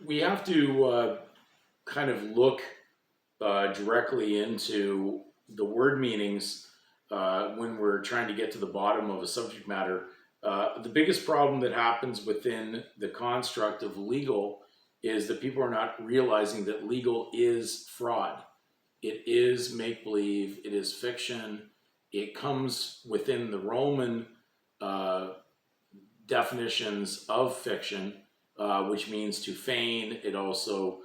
we have to kind of look directly into the word meanings when we're trying to get to the bottom of a subject matter. The biggest problem that happens within the construct of legal is that people are not realizing that legal is fraud. It is make believe, it is fiction. It comes within the Roman uh, definitions of fiction, which means to feign. It also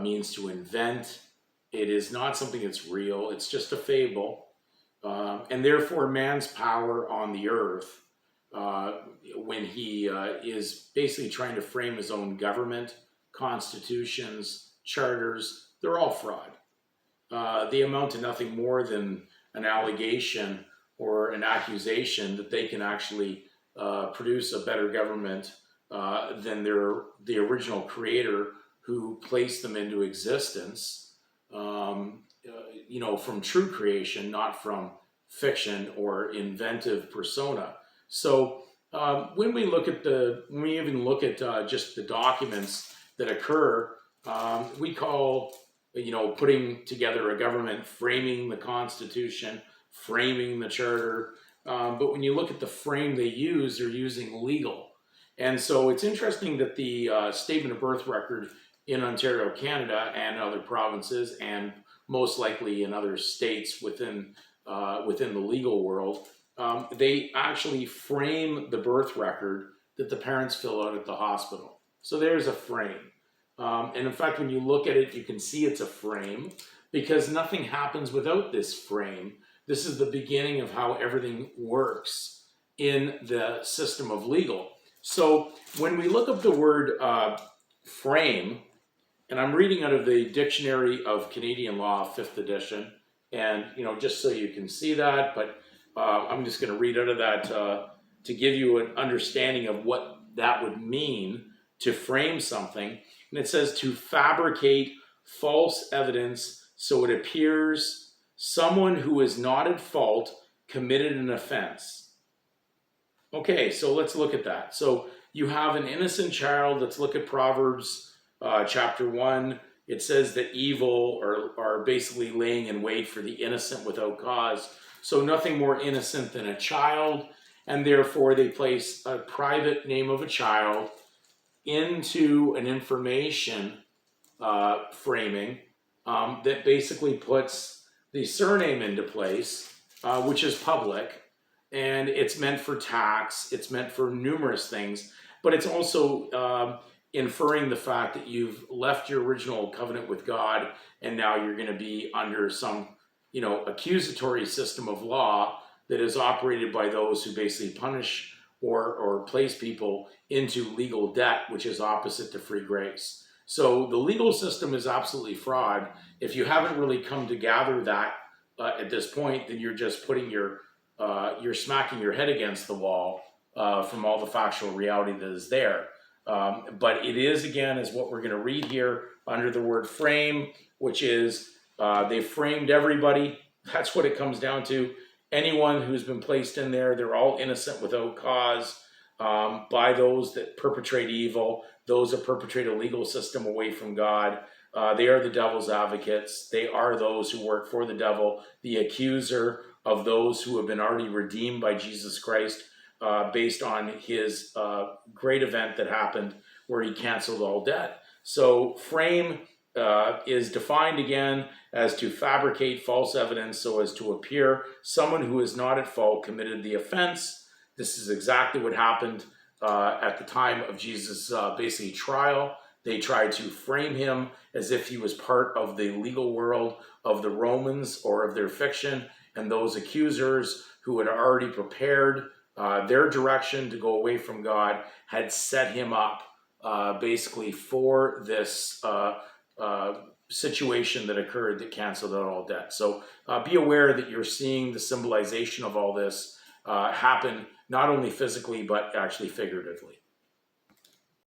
means to invent. It is not something that's real, it's just a fable. And therefore, man's power on the earth, uh, when he is basically trying to frame his own government, constitutions, charters, they're all fraud. They amount to nothing more than an allegation or an accusation that they can actually produce a better government than the original creator who placed them into existence. From true creation, not from fiction or inventive persona. So when we even look at just the documents that occur, we call, putting together a government, framing the Constitution, framing the Charter. But when you look at the frame they use, they're using legal. And so it's interesting that the Statement of Birth Record in Ontario, Canada, and other provinces, and most likely in other states within the legal world, they actually frame the birth record that the parents fill out at the hospital. So there's a frame. And in fact, when you look at it, you can see it's a frame because nothing happens without this frame. This is the beginning of how everything works in the system of legal. So when we look up the word frame, and I'm reading out of the Dictionary of Canadian Law, 5th edition, and just so you can see that, but I'm just going to read out of that to give you an understanding of what that would mean to frame something. And it says to fabricate false evidence so it appears someone who is not at fault committed an offense. Okay, so let's look at that. So you have an innocent child. Let's look at Proverbs chapter 1. It says that evil are basically laying in wait for the innocent without cause. So nothing more innocent than a child, and therefore they place a private name of a child into an information framing that basically puts the surname into place, which is public, and it's meant for tax, it's meant for numerous things, but it's also inferring the fact that you've left your original covenant with God and now you're going to be under some accusatory system of law that is operated by those who basically punish or place people into legal debt, which is opposite to free grace. So the legal system is absolutely fraud. If you haven't really come to gather that at this point, then you're just putting you're smacking your head against the wall from all the factual reality that is there. But it is, again, is what we're going to read here under the word frame, which is they framed everybody. That's what it comes down to. Anyone who's been placed in there, they're all innocent without cause by those that perpetrate evil, those that perpetrate a legal system away from God. They are the devil's advocates. They are those who work for the devil, the accuser of those who have been already redeemed by Jesus Christ based on his great event that happened where he canceled all debt. So frame is defined again as to fabricate false evidence so as to appear someone who is not at fault committed the offense. This is exactly what happened at the time of Jesus' basically trial. They tried to frame him as if he was part of the legal world of the Romans or of their fiction, and those accusers who had already prepared their direction to go away from God had set him up basically for this situation that occurred that canceled out all debt. So be aware that you're seeing the symbolization of all this happen not only physically but actually figuratively.